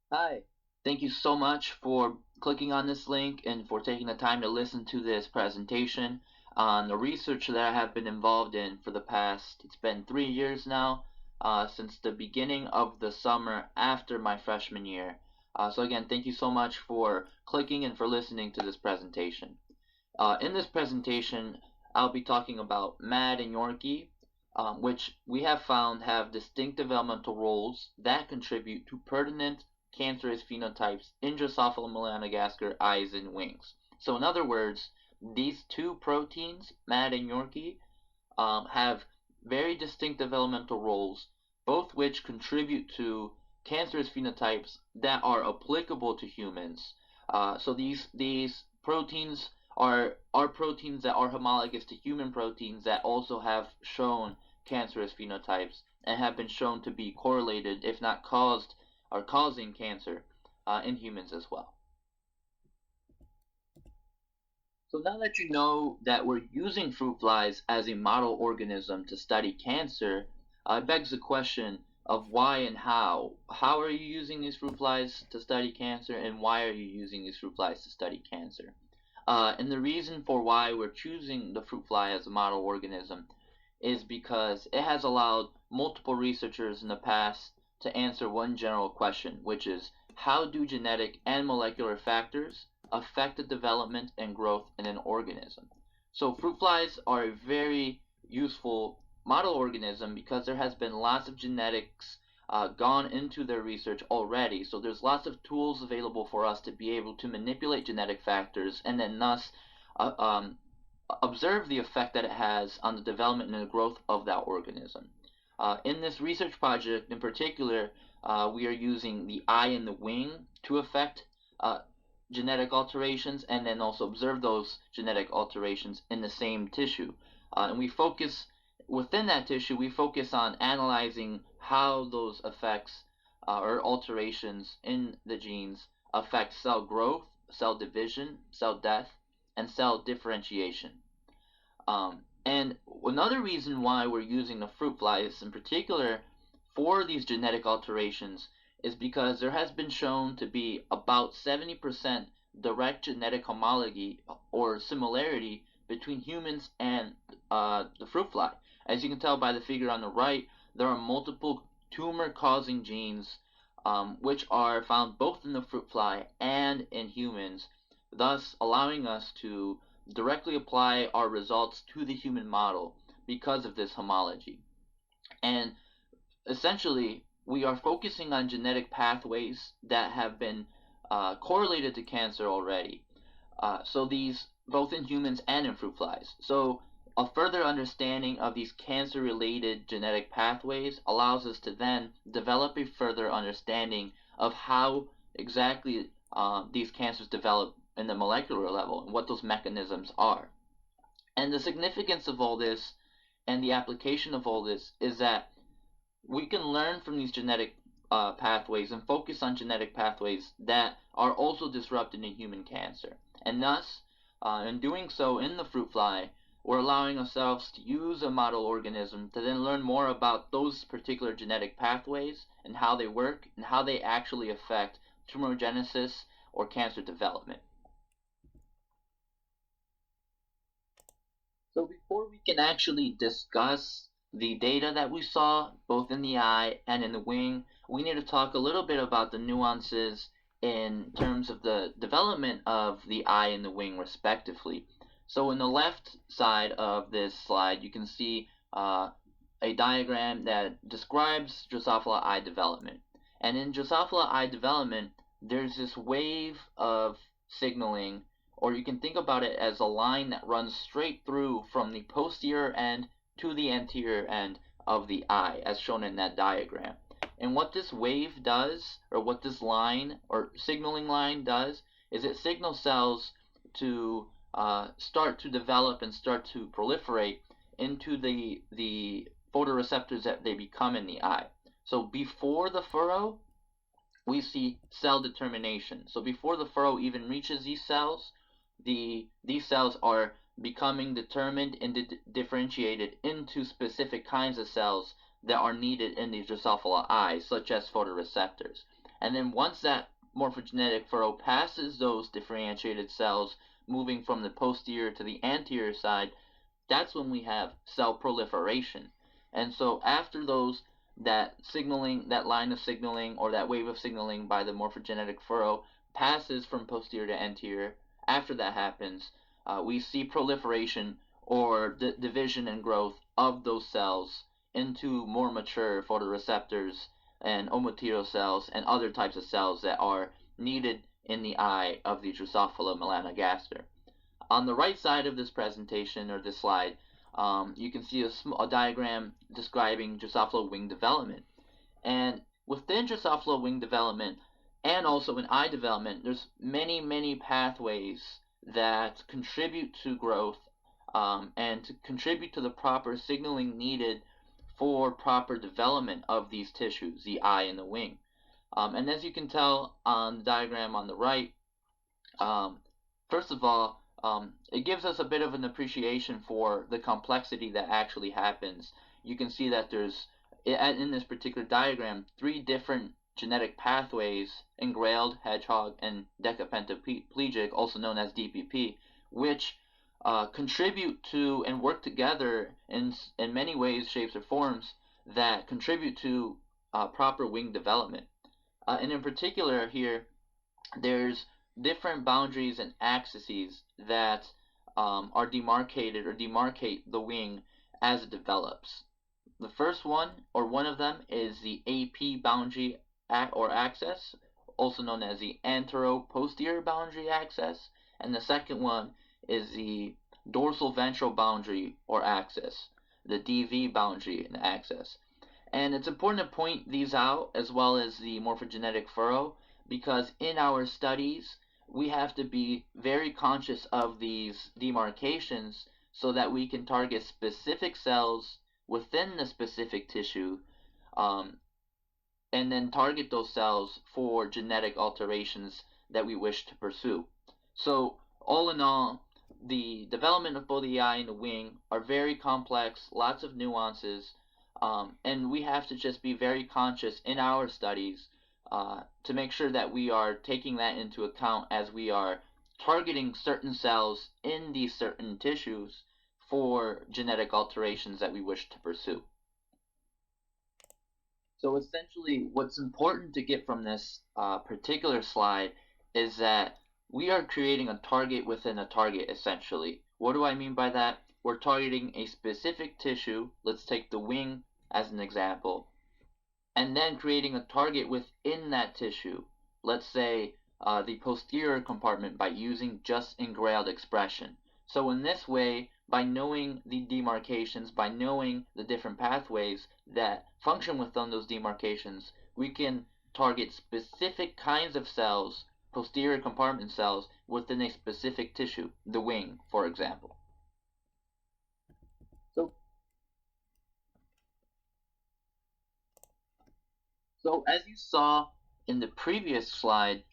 Hi. Thank you so much for clicking on this link and for taking the time to listen to this presentation on the research that I have been involved in for the past, it's been 3 years now, since the beginning of the summer after my freshman year. So again, thank you so much for clicking and for listening to this presentation. In this presentation, I'll be talking about MAD and Yorkie, which we have found have distinct developmental roles that contribute to pertinent cancerous phenotypes in Drosophila melanogaster eyes and wings. So in other words, these two proteins, MAD and Yorkie, have very distinct developmental roles, both which contribute to cancerous phenotypes that are applicable to humans. So these proteins are proteins that are homologous to human proteins that also have shown cancerous phenotypes and have been shown to be correlated, if not caused, or causing cancer in humans as well. So now that you know that we're using fruit flies as a model organism to study cancer, it begs the question of why and how. How are you using these fruit flies to study cancer, and why are you using these fruit flies to study cancer? And the reason for why we're choosing the fruit fly as a model organism is because it has allowed multiple researchers in the past to answer one general question, which is how do genetic and molecular factors affect the development and growth in an organism? So fruit flies are a very useful model organism because there has been lots of genetics gone into their research already. So there's lots of tools available for us to be able to manipulate genetic factors and then thus uh, um, observe the effect that it has on the development and the growth of that organism. In this research project in particular, we are using the eye and the wing to affect uh, genetic alterations and then also observe those genetic alterations in the same tissue. And we focus within that tissue, we focus on analyzing how those effects or alterations in the genes affect cell growth, cell division, cell death, and cell differentiation. And another reason why we're using the fruit flies in particular for these genetic alterations is because there has been shown to be about 70% direct genetic homology or similarity between humans and the fruit fly. As you can tell by the figure on the right, there are multiple tumor causing genes which are found both in the fruit fly and in humans, thus allowing us to directly apply our results to the human model because of this homology. And essentially, we are focusing on genetic pathways that have been correlated to cancer already. So these, both in humans and in fruit flies. So a further understanding of these cancer-related genetic pathways allows us to then develop a further understanding of how exactly these cancers develop in the molecular level and what those mechanisms are. And the significance of all this and the application of all this is that we can learn from these genetic pathways and focus on genetic pathways that are also disrupted in human cancer. And thus, in doing so in the fruit fly, we're allowing ourselves to use a model organism to then learn more about those particular genetic pathways and how they work and how they actually affect tumorigenesis or cancer development. So before we can actually discuss the data that we saw, both in the eye and in the wing, we need to talk a little bit about the nuances in terms of the development of the eye and the wing, respectively. So in the left side of this slide, you can see a diagram that describes Drosophila eye development. And in Drosophila eye development, there's this wave of signaling, or you can think about it as a line that runs straight through from the posterior end to the anterior end of the eye, as shown in that diagram. And what this wave does, or what this line or signaling line does, is it signals cells to start to develop and start to proliferate into the photoreceptors that they become in the eye. So before the furrow, we see cell determination. So before the furrow even reaches these cells, these cells are becoming determined and differentiated into specific kinds of cells that are needed in these Drosophila eyes, such as photoreceptors. And then once that morphogenetic furrow passes those differentiated cells, moving from the posterior to the anterior side, that's when we have cell proliferation. And so after that signaling, that line of signaling or that wave of signaling by the morphogenetic furrow passes from posterior to anterior, after that happens, we see proliferation or division and growth of those cells into more mature photoreceptors and omotilal cells and other types of cells that are needed in the eye of the Drosophila melanogaster. On the right side of this presentation or this slide, you can see a diagram describing Drosophila wing development. And within Drosophila wing development and also in eye development, there's many pathways that contribute to growth and to contribute to the proper signaling needed for proper development of these tissues, the eye and the wing. And as you can tell on the diagram on the right, first of all, it gives us a bit of an appreciation for the complexity that actually happens. You can see that there's, in this particular diagram, 3 different genetic pathways, engrailed, hedgehog, and decapentaplegic, also known as DPP, which contribute to and work together in many ways, shapes, or forms that contribute to proper wing development. And in particular here, there's different boundaries and axes that are demarcated or demarcate the wing as it develops. The first one, or one of them, is the AP boundary or axis, also known as the antero-posterior boundary axis, and the second one is the dorsal ventral boundary or axis, the DV boundary and axis. And it's important to point these out as well as the morphogenetic furrow, because in our studies we have to be very conscious of these demarcations so that we can target specific cells within the specific tissue and then target those cells for genetic alterations that we wish to pursue. So all in all, the development of both the eye and the wing are very complex, lots of nuances, and we have to just be very conscious in our studies to make sure that we are taking that into account as we are targeting certain cells in these certain tissues for genetic alterations that we wish to pursue. So essentially, what's important to get from this particular slide is that we are creating a target within a target, essentially. What do I mean by that? We're targeting a specific tissue. Let's take the wing as an example, and then creating a target within that tissue. Let's say the posterior compartment by using just engrailed expression. So in this way, by knowing the demarcations, by knowing the different pathways that function within those demarcations, we can target specific kinds of cells, posterior compartment cells, within a specific tissue, the wing, for example. So as you saw in the previous slide,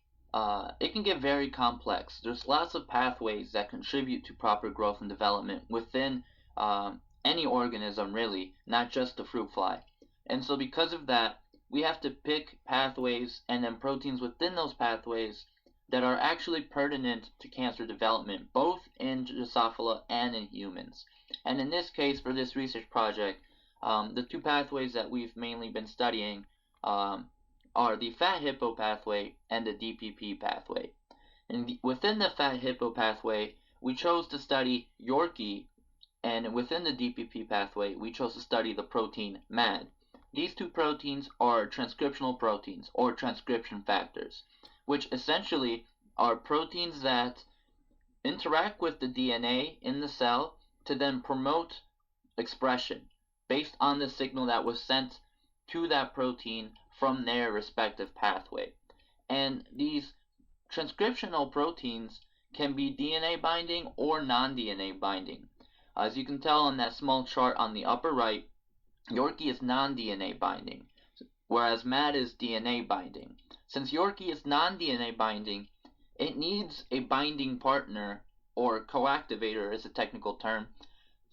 it can get very complex. There's lots of pathways that contribute to proper growth and development within any organism, really, not just the fruit fly. And so because of that, we have to pick pathways and then proteins within those pathways that are actually pertinent to cancer development, both in Drosophila and in humans. And in this case, for this research project, the 2 pathways that we've mainly been studying are the fat hippo pathway and the DPP pathway. And within the fat hippo pathway, we chose to study Yorkie, and within the DPP pathway, we chose to study the protein MAD. These 2 proteins are transcriptional proteins, or transcription factors, which essentially are proteins that interact with the DNA in the cell to then promote expression based on the signal that was sent to that protein from their respective pathway. And these transcriptional proteins can be DNA binding or non-DNA binding. As you can tell on that small chart on the upper right, Yorkie is non-DNA binding, whereas MAD is DNA binding. Since Yorkie is non-DNA binding, it needs a binding partner, or coactivator is a technical term,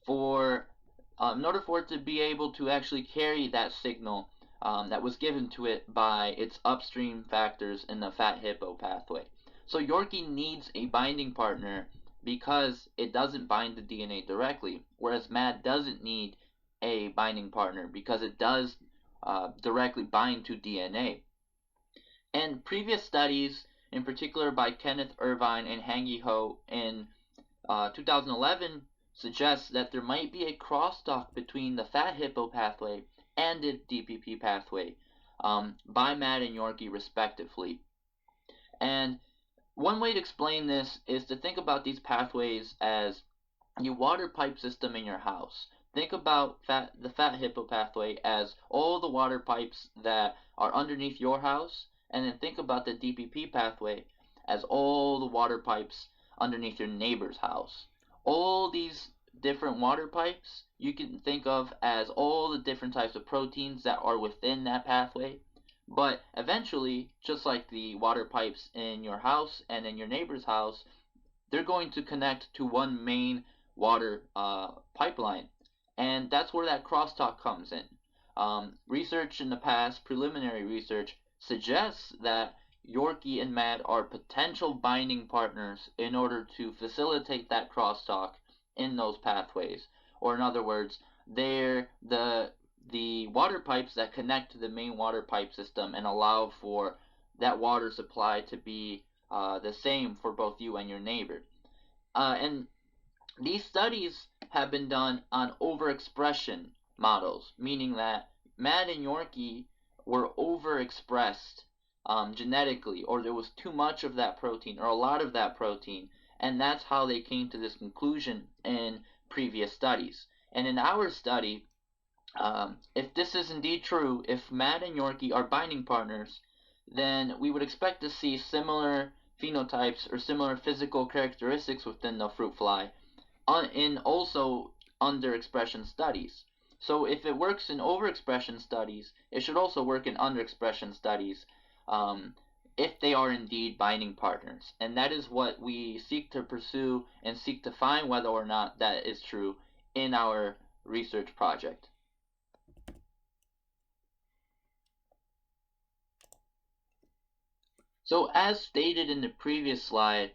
in order for it to be able to actually carry that signal that was given to it by its upstream factors in the fat hippo pathway. So Yorkie needs a binding partner because it doesn't bind the DNA directly, whereas MAD doesn't need a binding partner because it does directly bind to DNA. And previous studies, in particular by Kenneth Irvine and Hangi Ho in 2011, suggests that there might be a crosstalk between the fat hippo pathway and the DPP pathway by Matt and Yorkie respectively. And one way to explain this is to think about these pathways as your water pipe system in your house. Think about the fat hippo pathway as all the water pipes that are underneath your house, and then think about the DPP pathway as all the water pipes underneath your neighbor's house. All these different water pipes you can think of as all the different types of proteins that are within that pathway. But eventually, just like the water pipes in your house and in your neighbor's house, they're going to connect to one main water pipeline. And that's where that crosstalk comes in. Research in the past, preliminary research, suggests that Yorkie and Matt are potential binding partners in order to facilitate that crosstalk in those pathways. Or in other words, they're the water pipes that connect to the main water pipe system and allow for that water supply to be the same for both you and your neighbor. And these studies have been done on overexpression models, meaning that Matt and Yorkie were overexpressed genetically, or there was too much of that protein, or a lot of that protein, and that's how they came to this conclusion in previous studies. And in our study, if this is indeed true, if Matt and Yorkie are binding partners, then we would expect to see similar phenotypes or similar physical characteristics within the fruit fly in also underexpression studies. So if it works in overexpression studies, it should also work in underexpression studies if they are indeed binding partners. And that is what we seek to pursue and seek to find whether or not that is true in our research project. So as stated in the previous slide,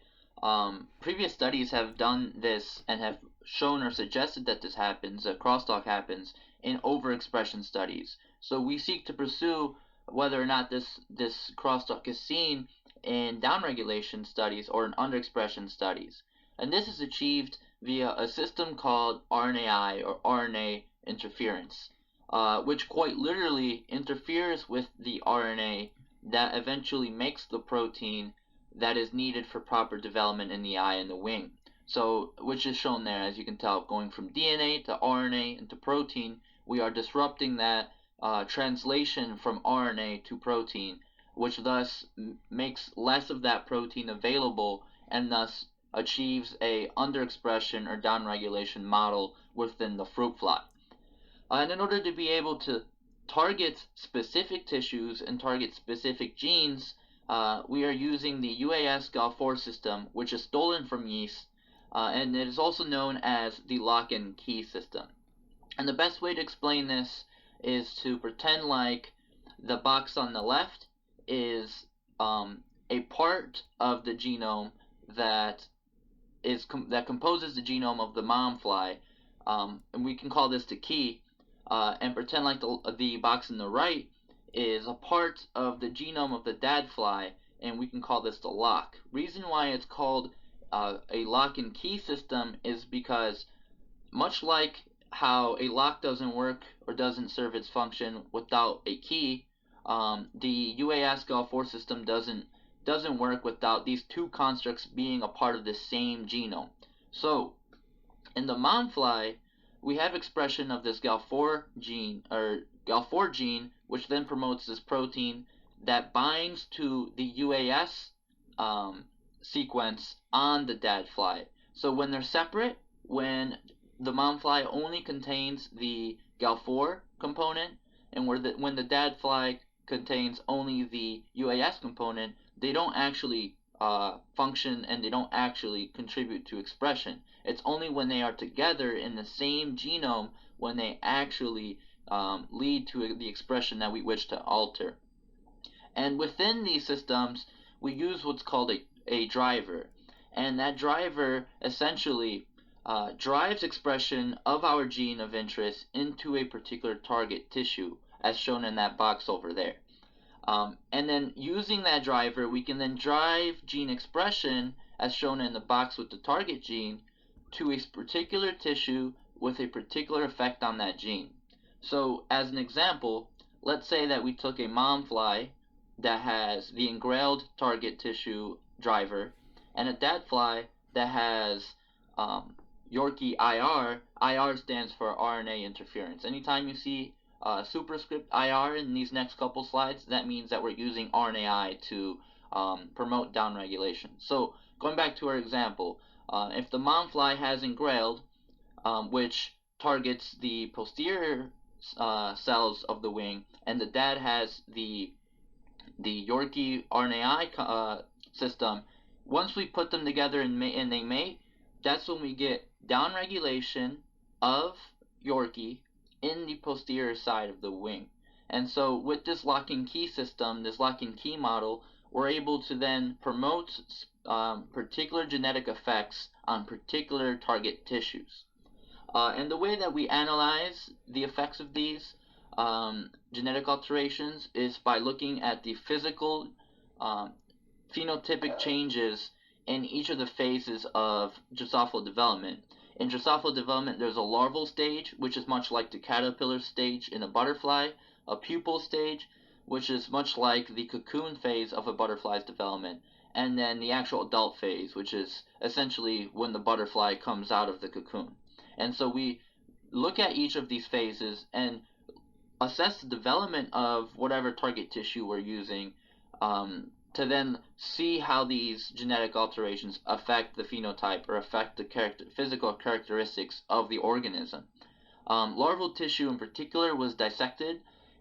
previous studies have done this and have shown or suggested that this happens, that crosstalk happens in overexpression studies. So we seek to pursue whether or not this crosstalk is seen in downregulation studies or in underexpression studies. And this is achieved via a system called RNAi or RNA interference, which quite literally interferes with the RNA that eventually makes the protein that is needed for proper development in the eye and the wing. So, which is shown there, as you can tell, going from DNA to RNA and to protein, we are disrupting that translation from RNA to protein, which thus makes less of that protein available and thus achieves a underexpression or downregulation model within the fruit fly. And in order to be able to target specific tissues and target specific genes, we are using the UAS GAL4 system, which is stolen from yeast, and it is also known as the lock and key system. And the best way to explain this is to pretend like the box on the left is a part of the genome that composes the genome of the mom fly, and we can call this the key. And pretend like the box on the right is a part of the genome of the dad fly, and we can call this the lock. Reason why it's called a lock and key system is because, much like how a lock doesn't work or doesn't serve its function without a key, the UAS GAL4 system doesn't work without these two constructs being a part of the same genome. So in the mom fly, we have expression of this GAL4 gene, which then promotes this protein that binds to the UAS sequence on the dad fly. So when they're separate, when the mom fly only contains the GAL4 component, and when the dad fly contains only the UAS component, they don't actually function and they don't actually contribute to expression. It's only when they are together in the same genome when they actually lead to the expression that we wish to alter. And within these systems, we use what's called a driver. And that driver essentially drives expression of our gene of interest into a particular target tissue, as shown in that box over there. And then using that driver, we can then drive gene expression, as shown in the box with the target gene, to a particular tissue with a particular effect on that gene. So as an example, let's say that we took a mom fly that has the engrailed target tissue driver and a dad fly that has Yorkie IR. IR stands for RNA interference. Anytime you see superscript IR in these next couple slides, that means that we're using RNAi to promote downregulation. So going back to our example, if the mom fly has engrailed, which targets the posterior cells of the wing, and the dad has the Yorkie RNAi system, once we put them together and they mate, that's when we get downregulation of Yorkie in the posterior side of the wing. And so with this lock and key system, this lock and key model, we're able to then promote particular genetic effects on particular target tissues. And the way that we analyze the effects of these genetic alterations is by looking at the physical phenotypic changes in each of the phases of Drosophila development. In Drosophila development, there's a larval stage, which is much like the caterpillar stage in a butterfly, a pupal stage, which is much like the cocoon phase of a butterfly's development, and then the actual adult phase, which is essentially when the butterfly comes out of the cocoon. And so we look at each of these phases and assess the development of whatever target tissue we're using to then see how these genetic alterations affect the phenotype or affect the physical characteristics of the organism. Larval tissue in particular was dissected,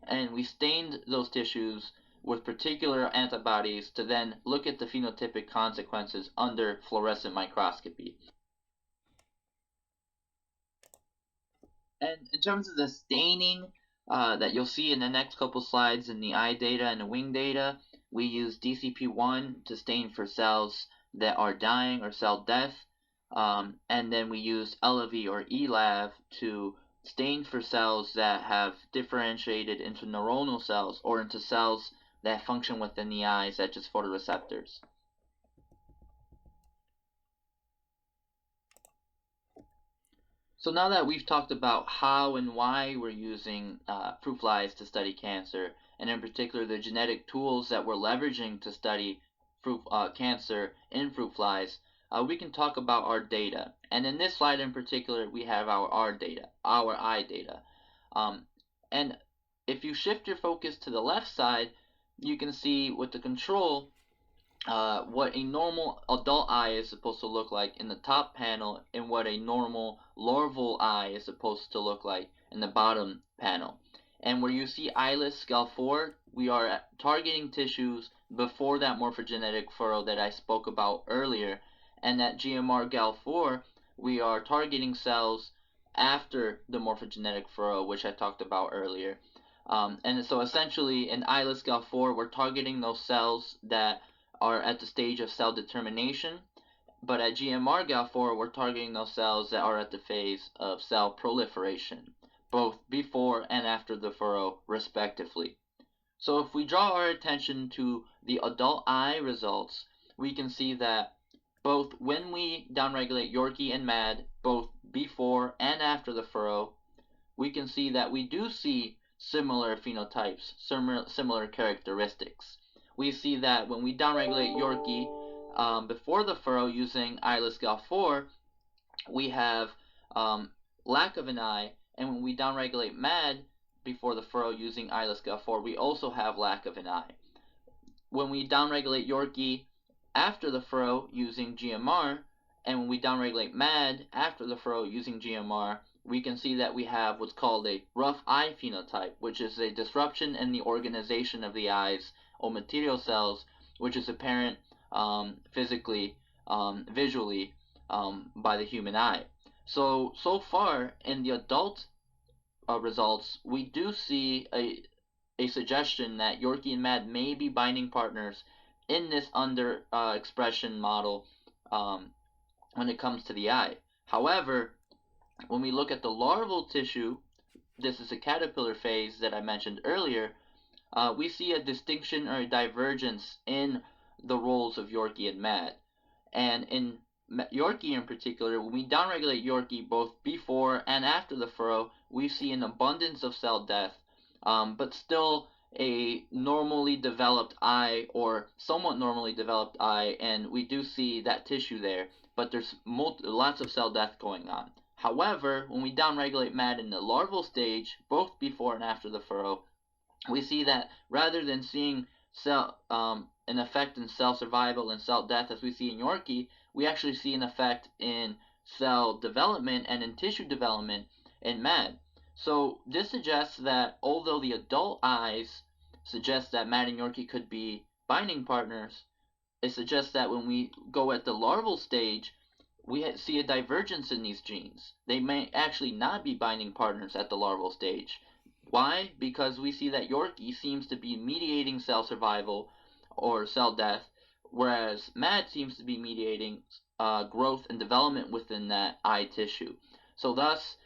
and we stained those tissues with particular antibodies to then look at the phenotypic consequences under fluorescent microscopy. And in terms of the staining that you'll see in the next couple slides in the eye data and the wing data, we use DCP1 to stain for cells that are dying or cell death, and then we use LAV or ELAV to stain for cells that have differentiated into neuronal cells or into cells that function within the eye, such as photoreceptors. So now that we've talked about how and why we're using fruit flies to study cancer, and in particular the genetic tools that we're leveraging to study cancer in fruit flies, we can talk about our data. And in this slide in particular, we have our eye data. And if you shift your focus to the left side, you can see with the control what a normal adult eye is supposed to look like in the top panel and what a normal larval eye is supposed to look like in the bottom panel. And where you see eyeless Gal4, we are targeting tissues before that morphogenetic furrow that I spoke about earlier, and that GMR Gal4, we are targeting cells after the morphogenetic furrow, which I talked about earlier. And so essentially in eyeless Gal4, we're targeting those cells that are at the stage of cell determination, but at GMR Gal4, we're targeting those cells that are at the phase of cell proliferation, both before and after the furrow, respectively. So if we draw our attention to the adult eye results, we can see that both when we downregulate Yorkie and MAD, both before and after the furrow, we can see that we do see similar phenotypes, similar characteristics. We see that when we downregulate Yorkie before the furrow using eyeless Gal4, we have lack of an eye, and when we downregulate MAD before the furrow using eyeless Gal4, we also have lack of an eye. When we downregulate Yorkie after the furrow using GMR, and when we downregulate MAD after the furrow using GMR, we can see that we have what's called a rough eye phenotype, which is a disruption in the organization of the eyes or material cells, which is apparent physically, visually, by the human eye. So far in the adult results, we do see a suggestion that Yorkie and Mad may be binding partners in this under expression model when it comes to the eye. However, when we look at the larval tissue, this is a caterpillar phase that I mentioned earlier, we see a distinction or a divergence in the roles of Yorkie and Mad. And in Yorkie in particular, when we downregulate Yorkie both before and after the furrow, we see an abundance of cell death, but still a normally developed eye or somewhat normally developed eye, and we do see that tissue there, but there's lots of cell death going on. However, when we downregulate MAD in the larval stage, both before and after the furrow, we see that rather than seeing an effect in cell survival and cell death as we see in Yorkie, we actually see an effect in cell development and in tissue development in MAD. So this suggests that although the adult eyes suggest that MAD and Yorkie could be binding partners, it suggests that when we go at the larval stage, we see a divergence in these genes. They may actually not be binding partners at the larval stage. Why? Because we see that Yorkie seems to be mediating cell survival or cell death, whereas MAD seems to be mediating growth and development within that eye tissue. So thus,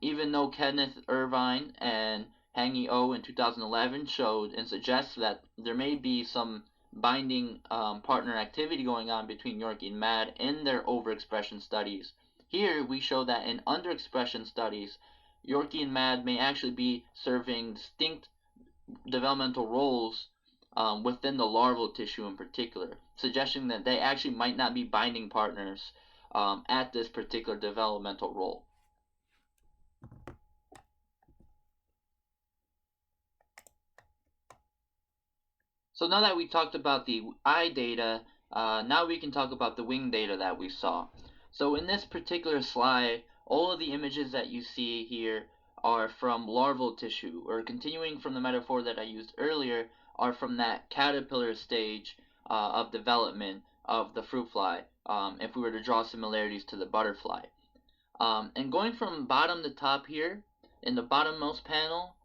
even though Kenneth Irvine and Hangi O in 2011 showed and suggests that there may be some binding partner activity going on between Yorkie and MAD in their overexpression studies, here we show that in underexpression studies, Yorkie and MAD may actually be serving distinct developmental roles within the larval tissue in particular, suggesting that they actually might not be binding partners at this particular developmental role. So now that we talked about the eye data, now we can talk about the wing data that we saw. So in this particular slide, all of the images that you see here are from larval tissue, or continuing from the metaphor that I used earlier, are from that caterpillar stage of development of the fruit fly, if we were to draw similarities to the butterfly. And going from bottom to top here, in the bottommost panel,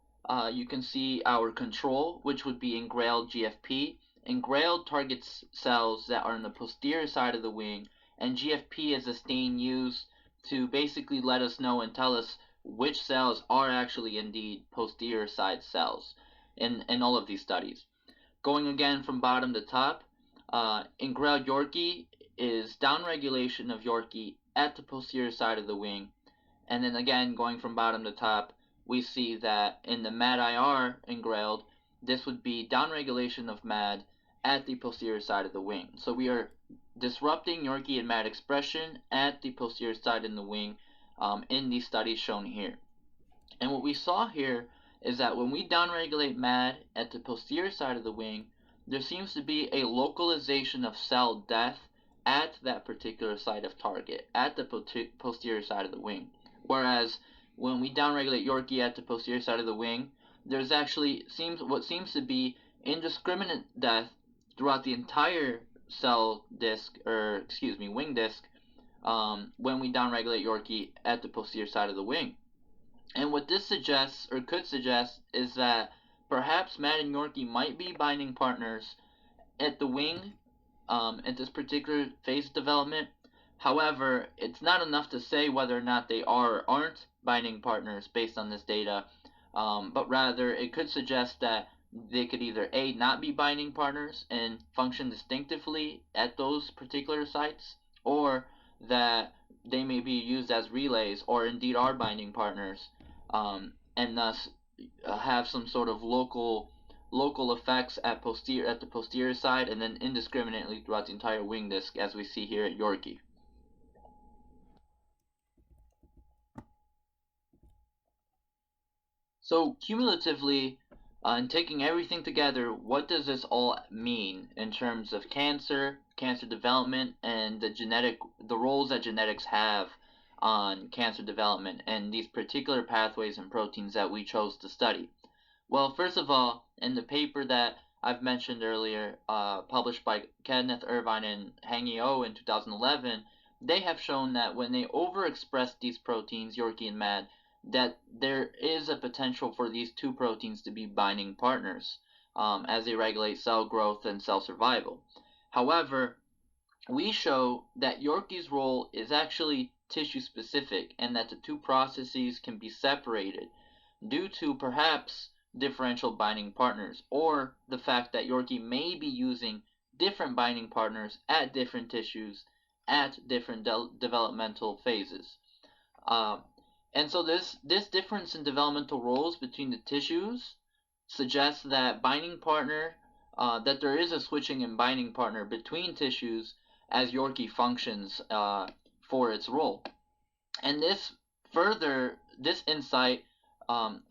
you can see our control, which would be engrailed GFP. Engrailed targets cells that are on the posterior side of the wing, and GFP is a stain used to basically let us know and tell us which cells are actually indeed posterior side cells in all of these studies. Going again from bottom to top, engrailed Yorkie is downregulation of Yorkie at the posterior side of the wing. And then again, going from bottom to top, we see that in the MAD-IR engrailed, this would be downregulation of MAD at the posterior side of the wing. So we are disrupting Yorkie and MAD expression at the posterior side in the wing in these studies shown here. And what we saw here is that when we downregulate MAD at the posterior side of the wing, there seems to be a localization of cell death at that particular site of target, at the posterior side of the wing. Whereas when we downregulate Yorkie at the posterior side of the wing, there's actually what seems to be indiscriminate death throughout the entire cell disc, or excuse me, wing disc, when we downregulate Yorkie at the posterior side of the wing. And what this suggests, or could suggest, is that perhaps MAD and Yorkie might be binding partners at the wing at this particular phase of development. However, it's not enough to say whether or not they are or aren't binding partners based on this data, but rather it could suggest that they could either A, not be binding partners and function distinctively at those particular sites, or that they may be used as relays or indeed are binding partners, and thus have some sort of local effects at the posterior side and then indiscriminately throughout the entire wing disc, as we see here at Yorkie. So cumulatively, and taking everything together, what does this all mean in terms of cancer development, and the roles that genetics have on cancer development and these particular pathways and proteins that we chose to study? Well, first of all, in the paper that I've mentioned earlier, published by Kenneth Irvine and Hangi O in 2011, they have shown that when they overexpress these proteins, Yorkie and MAD, that there is a potential for these two proteins to be binding partners as they regulate cell growth and cell survival. However, we show that Yorkie's role is actually tissue specific and that the two processes can be separated due to perhaps differential binding partners or the fact that Yorkie may be using different binding partners at different tissues at different developmental phases. Uh, and so this difference in developmental roles between the tissues suggests that that there is a switching in binding partner between tissues as Yorkie functions for its role. And this insight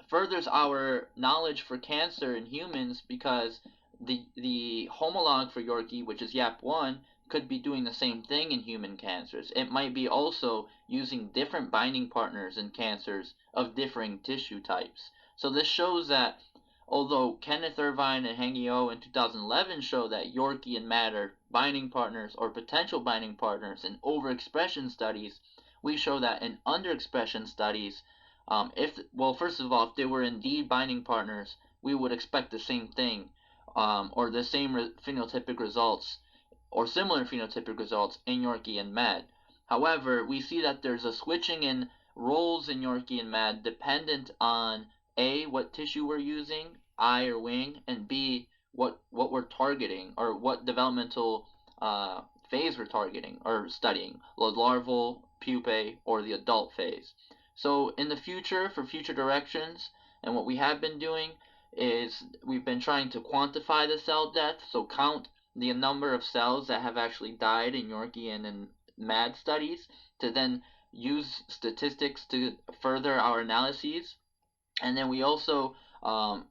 furthers our knowledge for cancer in humans because the homolog for Yorkie, which is YAP1, could be doing the same thing in human cancers. It might be also using different binding partners in cancers of differing tissue types. So this shows that although Kenneth Irvine and Hangyo in 2011 show that Yorkie and MAD are binding partners or potential binding partners in overexpression studies, we show that in underexpression studies, first of all, if they were indeed binding partners, we would expect the same thing, or the same phenotypic results, or similar phenotypic results in Yorkie and MAD. However, we see that there's a switching in roles in Yorkie and MAD dependent on A, what tissue we're using, eye or wing, and B, what we're targeting, or what developmental phase we're targeting or studying, the larval, pupae, or the adult phase. So in the future, for future directions, and what we have been doing is we've been trying to quantify the cell death, so count the number of cells that have actually died in Yorkie and in MAD studies to then use statistics to further our analyses. And then we also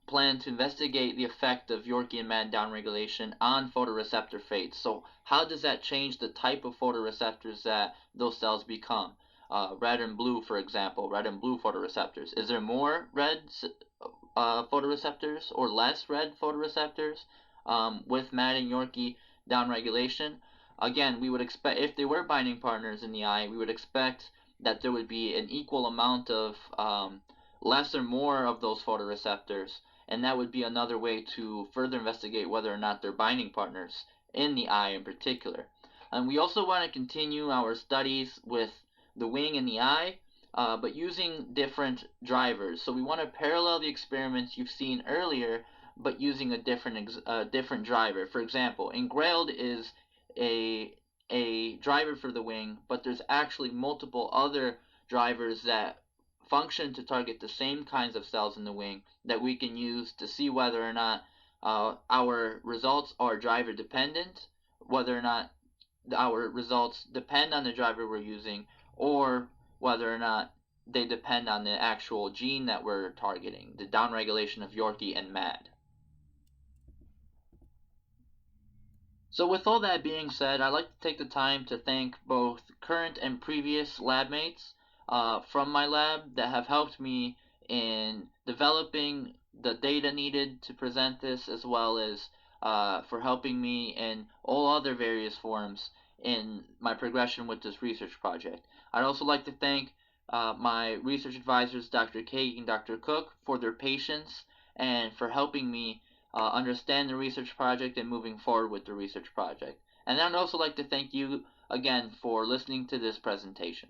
plan to investigate the effect of Yorkie and MAD downregulation on photoreceptor fates. So how does that change the type of photoreceptors that those cells become? Red and blue, for example, red and blue photoreceptors. Is there more red photoreceptors or less red photoreceptors with MAD and Yorkie downregulation? Again, we would expect, if they were binding partners in the eye, we would expect that there would be an equal amount of less or more of those photoreceptors, and that would be another way to further investigate whether or not they're binding partners in the eye in particular. And we also want to continue our studies with the wing and the eye, but using different drivers. So we want to parallel the experiments you've seen earlier, but using a different driver. For example, engrailed is a driver for the wing, but there's actually multiple other drivers that function to target the same kinds of cells in the wing that we can use to see whether or not our results are driver dependent, whether or not our results depend on the driver we're using, or whether or not they depend on the actual gene that we're targeting, the downregulation of Yorkie and MAD. So with all that being said, I'd like to take the time to thank both current and previous lab mates from my lab that have helped me in developing the data needed to present this, as well as for helping me in all other various forms in my progression with this research project. I'd also like to thank my research advisors, Dr. Cake and Dr. Cook, for their patience and for helping me understand the research project and moving forward with the research project. And I'd also like to thank you again for listening to this presentation.